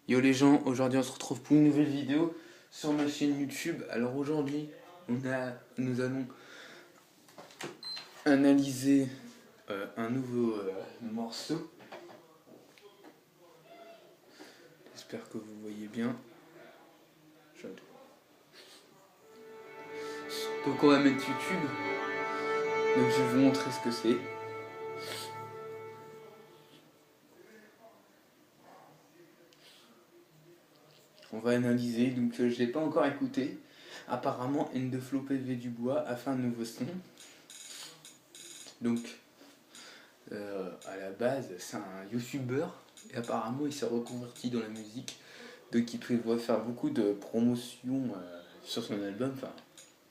Yo les gens, aujourd'hui on se retrouve pour une nouvelle vidéo sur ma chaîne YouTube. Alors aujourd'hui, nous allons analyser un nouveau morceau. J'espère que vous voyez bien. Donc on va mettre YouTube. Donc je vais vous montrer ce que c'est. On va analyser, donc je l'ai pas encore écouté. Apparemment Ndeflo PV Dubois a fait un nouveau son. Donc à la base c'est un YouTuber et apparemment il s'est reconverti dans la musique. Donc il prévoit faire beaucoup de promotions sur son album, enfin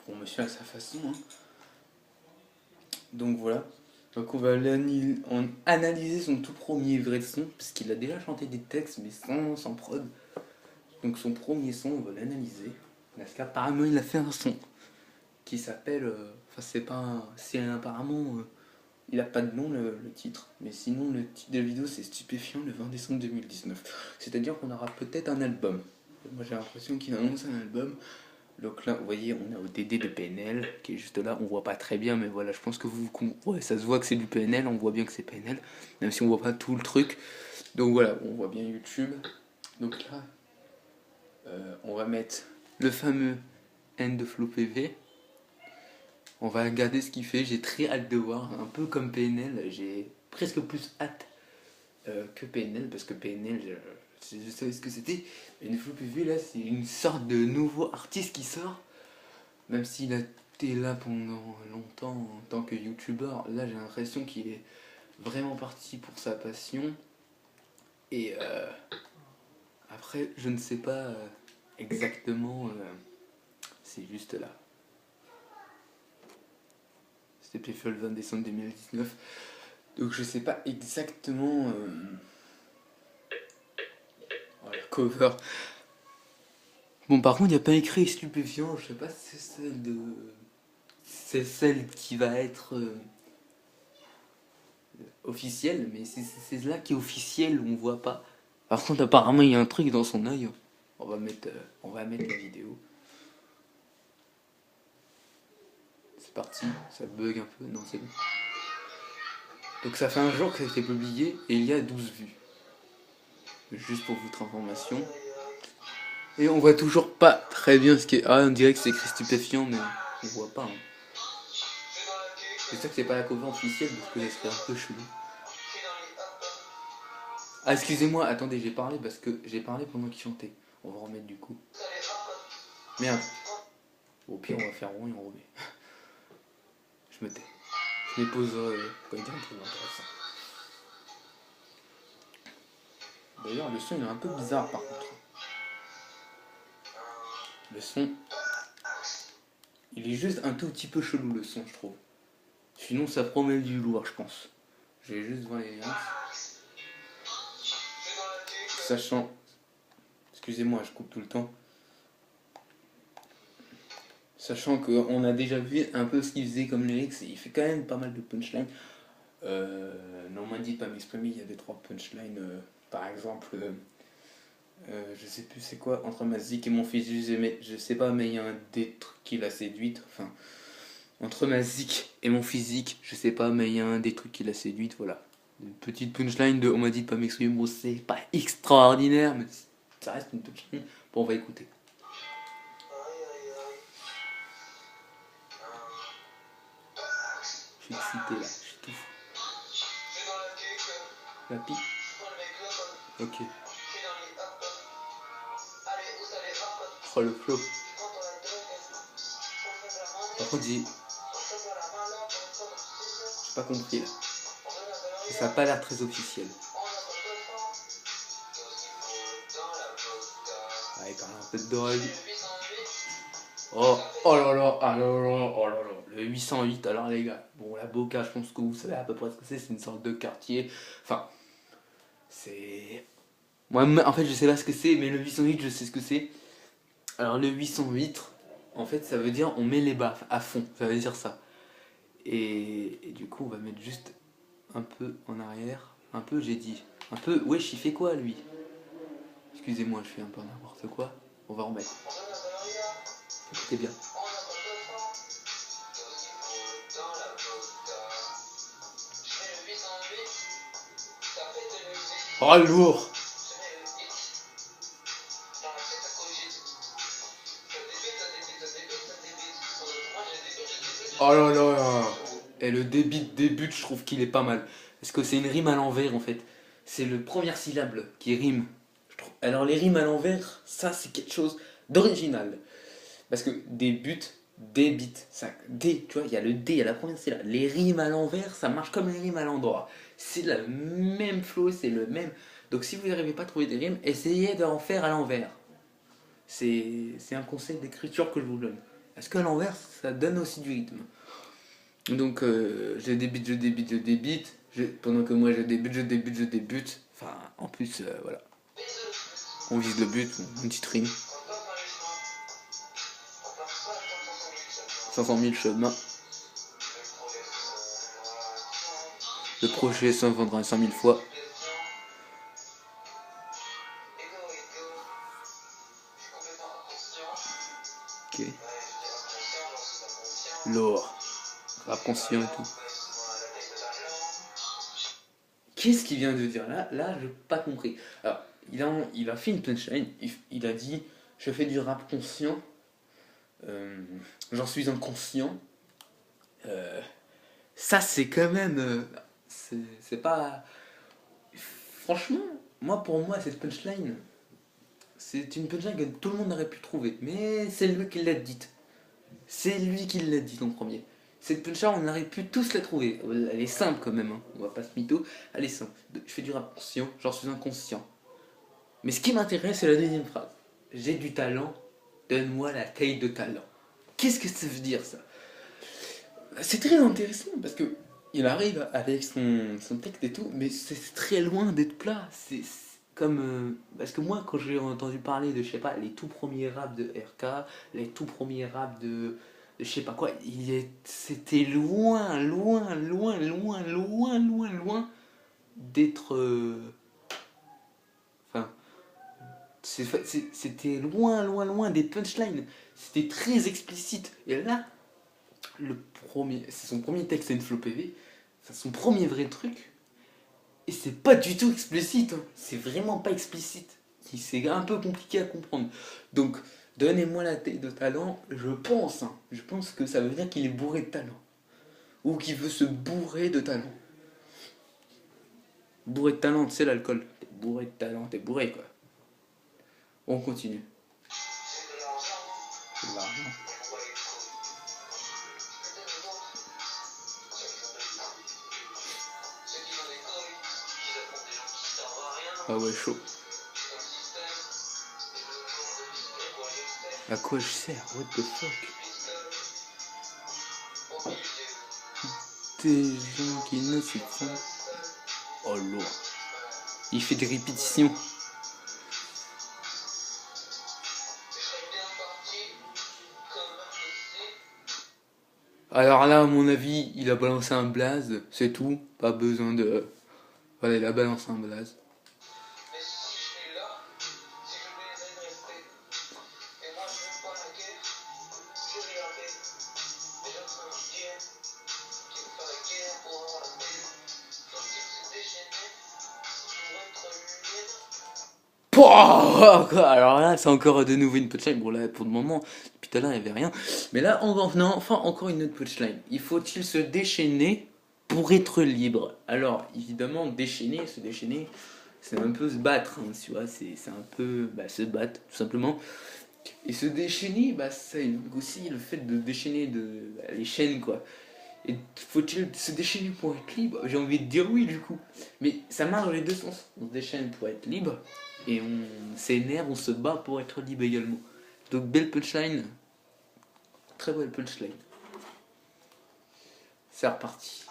promotion à sa façon. Hein. Donc voilà. Donc on va analyser son tout premier vrai son, parce qu'il a déjà chanté des textes mais sans prod. Donc son premier son, on va l'analyser. Parce qu'apparemment il a fait un son qui s'appelle... Enfin c'est pas un... C'est apparemment... il a pas de nom le titre, mais sinon le titre de la vidéo c'est Stupéfiant le 20 décembre 2019. C'est-à-dire qu'on aura peut-être un album. Moi j'ai l'impression qu'il annonce un album. Donc là, vous voyez, on a ODD de PNL qui est juste là. On voit pas très bien, mais voilà, je pense que ouais, ça se voit que c'est du PNL. On voit bien que c'est PNL, même si on voit pas tout le truc. Donc voilà, on voit bien YouTube. Donc là, on va mettre le fameux Ndeflo PV. On va regarder ce qu'il fait. J'ai très hâte de voir. Un peu comme PNL, j'ai presque plus hâte que PNL, parce que PNL, je savais ce que c'était. Mais Ndeflo PV, là, c'est une sorte de nouveau artiste qui sort. Même s'il a été là pendant longtemps en tant que youtubeur, là j'ai l'impression qu'il est vraiment parti pour sa passion. Et après, je ne sais pas exactement, c'est juste là. C'était fait le 20 décembre 2019. Donc je sais pas exactement. Voilà, cover. Bon, par contre, il n'y a pas écrit stupéfiant. Je sais pas si c'est celle de. C'est celle qui va être. Officiel, mais c'est là qui est officiel, on voit pas. Par contre, apparemment, il y a un truc dans son œil. On va mettre la vidéo. C'est parti, ça bug un peu, non c'est bon. Donc ça fait un jour que ça a été publié et il y a 12 vues. Juste pour votre information. Et on voit toujours pas très bien ce qui est... Ah, on dirait que c'est écrit stupéfiant, mais on voit pas. Hein. J'espère que c'est pas la cover officielle parce que ça serait un peu chelou. Ah, excusez-moi, attendez, j'ai parlé parce que j'ai parlé pendant qu'il chantait. On va remettre du coup. Merde. Au pire, on va faire rond et on remet. Je me tais. Je les pose quand il y a un truc intéressant. D'ailleurs, le son il est un peu bizarre par contre. Le son, il est juste un tout petit peu chelou le son, je trouve. Sinon, ça promet du lourd, je pense. Je vais juste voir les liens. Sachant, excusez-moi, je coupe tout le temps. Sachant qu'on a déjà vu un peu ce qu'il faisait comme lyrics, il fait quand même pas mal de punchlines. Non, m'a dit pas m'exprimer, il y a des trois punchlines. Par exemple, je sais plus c'est quoi, entre ma zik et mon physique, je sais pas, mais il y a un des trucs qui l'a séduite. Enfin, entre ma zik et mon physique, je sais pas, mais il y a un des trucs qui l'a séduite, voilà. Une petite punchline de on m'a dit de pas m'exprimer, bon, c'est pas extraordinaire, mais ça reste une punchline. Bon, on va écouter. Je suis excité là, je suis tout fou. La pique. Ok. Oh le flow. Par contre, j'ai pas compris là. Ça a pas l'air très officiel. Ah, il parle un peu de drogue. Oh là là, ah là là, oh là là. Le 808, alors les gars. Bon, la Boca, je pense que vous savez à peu près ce que c'est. C'est une sorte de quartier. Enfin, c'est. Moi, en fait, je sais pas ce que c'est, mais le 808, je sais ce que c'est. Alors, le 808, en fait, ça veut dire on met les baffes à fond. Ça veut dire ça. Et du coup, on va mettre juste un peu en arrière. Un peu, j'ai dit. Un peu, wesh, il fait quoi lui? Excusez-moi, je fais un peu n'importe quoi. On va remettre. Écoutez bien. Oh, lourd! Oh là là! Et le début, je trouve qu'il est pas mal. Parce que c'est une rime à l'envers en fait. C'est le première syllabe qui rime. Je trouve. Alors les rimes à l'envers, ça c'est quelque chose d'original. Parce que débit, ça, D, tu vois, il y a le D, il y a la première syllabe. Les rimes à l'envers, ça marche comme les rimes à l'endroit. C'est le même flow, c'est le même. Donc si vous n'arrivez pas à trouver des rimes, essayez d'en faire à l'envers. C'est un conseil d'écriture que je vous donne. Parce qu'à l'envers, ça donne aussi du rythme. Donc je débite. Pendant que moi je débute. Enfin, en plus, voilà. On vise le but, une petite rime. 500 000 chemins. Le projet se vendra 100 000 fois. Ok. Lourd. Rap conscient et tout. Qu'est-ce qu'il vient de dire là, j'ai pas compris. Alors, il a fait une punchline. Il a dit je fais du rap conscient. J'en suis inconscient. Ça, c'est quand même. C'est pas. Franchement, pour moi, cette punchline, c'est une punchline que tout le monde aurait pu trouver. Mais c'est lui qui l'a dite. C'est lui qui l'a dit en premier. Cette punchline, on aurait pu tous la trouver. Elle est simple quand même, hein. On va pas se mytho. Elle est simple. Je fais du rap conscient, j'en suis inconscient. Mais ce qui m'intéresse, c'est la deuxième phrase. J'ai du talent, donne-moi la taille de talent. Qu'est-ce que ça veut dire ça? C'est très intéressant parce que il arrive avec son texte et tout, mais c'est très loin d'être plat. C'est comme. Parce que moi, quand j'ai entendu parler de, je sais pas, les tout premiers raps de RK, les tout premiers raps de je sais pas quoi, c'était loin d'être. Enfin, c'était loin des punchlines. C'était très explicite. Et là, c'est son premier texte, c'est une flow PV. C'est son premier vrai truc. Et c'est pas du tout explicite. Hein. C'est vraiment pas explicite. C'est un peu compliqué à comprendre. Donc, donnez-moi la tête de talent, je pense. Hein, je pense que ça veut dire qu'il est bourré de talent. Ou qu'il veut se bourrer de talent. Bourré de talent, c'est l'alcool. T'es bourré de talent, t'es bourré quoi. On continue. L'argent. Ah ouais, chaud. À quoi je sers? What the fuck? Des gens qui ne s'y prennent. Oh lourd. Il fait des répétitions. Alors là, à mon avis, il a balancé un blaze, c'est tout. Pas besoin de. Voilà, il a balancé un blaze. Pouah, alors là, c'est encore de nouveau une punchline. Bon, là, pour le moment, depuis tout à l'heure, il n'y avait rien. Mais là, enfin, encore une autre punchline. Il faut-il se déchaîner pour être libre? Alors, évidemment, se déchaîner, c'est un peu se battre. Hein, tu vois, c'est un peu se battre, tout simplement. Et se déchaîner, ça évoque aussi le fait de déchaîner les chaînes, quoi. Et faut-il se déchaîner pour être libre? J'ai envie de dire oui, du coup. Mais ça marche dans les deux sens. On se déchaîne pour être libre, et on s'énerve, on se bat pour être libre également. Donc, belle punchline. Très belle punchline. C'est reparti.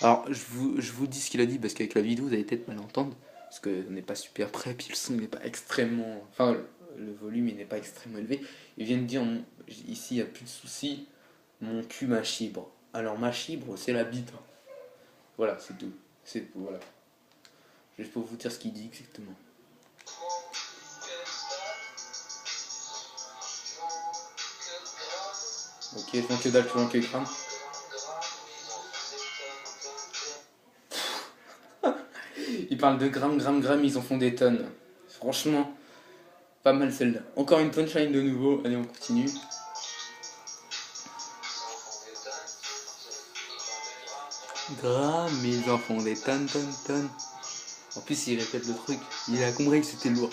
Alors, je vous dis ce qu'il a dit, parce qu'avec la vidéo, vous allez peut-être mal entendre. Parce qu'on n'est pas super près, puis le son n'est pas extrêmement. Enfin, le volume il n'est pas extrêmement élevé. Il vient de dire ici, il n'y a plus de soucis. Mon cul, ma chibre. Alors, ma chibre, c'est la bite. Voilà, c'est tout. Voilà. Juste pour vous dire ce qu'il dit exactement. Ok, je vois que dalle, tu vois que crâne. Ils parlent de grammes, ils en font des tonnes. Franchement, pas mal celle-là. Encore une punchline de nouveau, allez on continue. Grammes, ils en font des tonnes. En plus il répète le truc, il a compris que c'était lourd.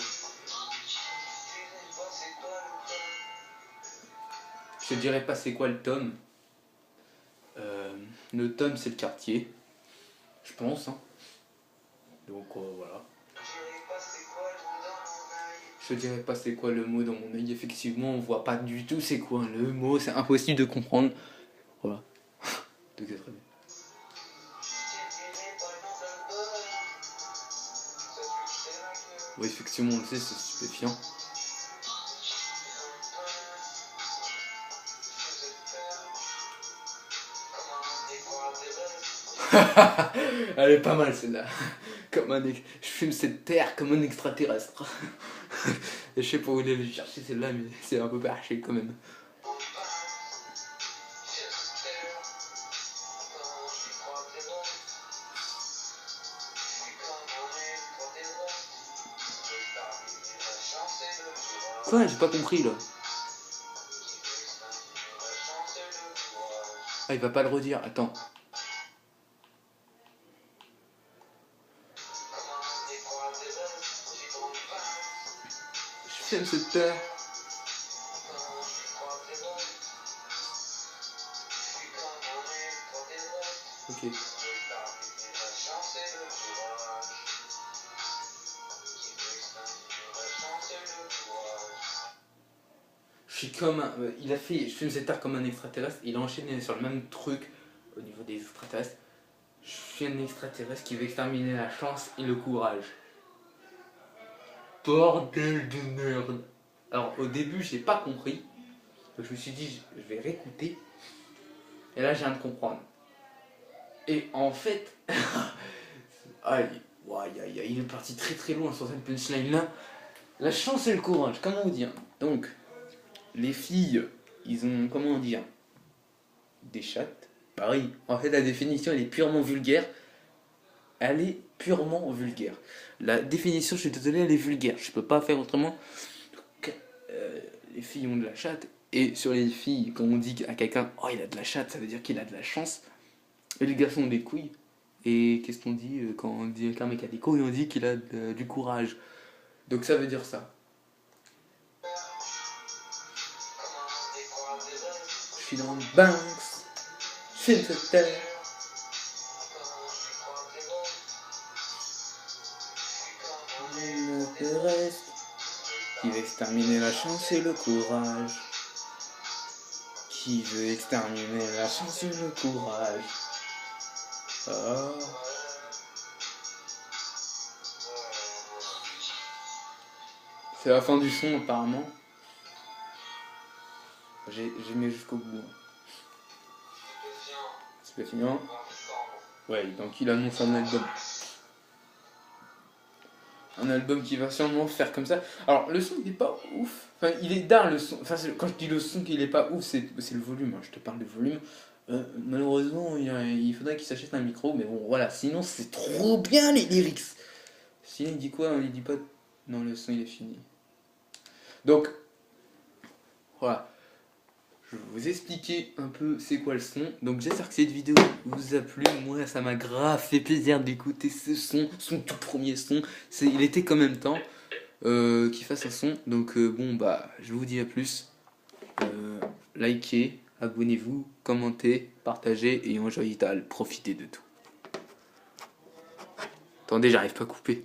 Je te dirais pas c'est quoi le tome. Le tome c'est le quartier, je pense. Hein. Donc voilà. Je te dirais pas c'est quoi le mot dans mon œil. Effectivement, on voit pas du tout c'est quoi le mot. C'est impossible de comprendre. Voilà. Donc c'est très bien. Oui, effectivement, on le sait, c'est stupéfiant. Elle est pas mal celle-là. Je fume cette terre comme un extraterrestre. Je sais pas où il allait chercher celle-là, mais c'est un peu perché quand même. Quoi? J'ai pas compris là. Ah, il va pas le redire, attends. Je fume cette terre. Ok. Je suis comme il a fait, je fume cette terre comme un extraterrestre, il a enchaîné sur le même truc au niveau des extraterrestres. Je suis un extraterrestre qui veut exterminer la chance et le courage. Bordel de merde. Alors au début j'ai pas compris, je me suis dit je vais réécouter, et là je viens de comprendre. Et en fait, il est parti très très loin sur cette punchline là. La chance et le courage, comment vous dire. Donc, les filles, ils ont, comment dire, des chattes. Pareil, en fait la définition elle est purement vulgaire. Elle est purement vulgaire. La définition, je suis désolé, elle est vulgaire. Je peux pas faire autrement. Les filles ont de la chatte. Et sur les filles, quand on dit à quelqu'un oh il a de la chatte, ça veut dire qu'il a de la chance. Et les garçons ont des couilles. Et qu'est-ce qu'on dit quand on dit qu'un mec a des couilles? On dit qu'il a du courage. Donc ça veut dire ça. Je suis dans le Banks. Je suis cette terre. Qui veut exterminer la chance et le courage. Qui veut exterminer la chance et le courage. Oh. C'est la fin du son apparemment. J'ai mis jusqu'au bout. Stupéfiant. Ouais, donc il annonce un album. Un album qui va sûrement faire comme ça. Alors le son il est pas ouf. Enfin il est dingue le son. Enfin quand je dis le son qu'il est pas ouf, c'est le volume. Hein. Je te parle du volume. Malheureusement il faudrait qu'il s'achète un micro. Mais bon voilà. Sinon c'est trop bien les lyrics. Sinon il dit quoi? Il dit pas. Non le son il est fini. Donc voilà. Je vais vous expliquer un peu c'est quoi le son. Donc j'espère que cette vidéo vous a plu. Moi ça m'a grave fait plaisir d'écouter ce son, son tout premier son. Il était quand même temps qu'il fasse un son. Donc bon bah je vous dis à plus. Likez, abonnez-vous, commentez, partagez et en joie vitale, profitez de tout. Attendez, j'arrive pas à couper.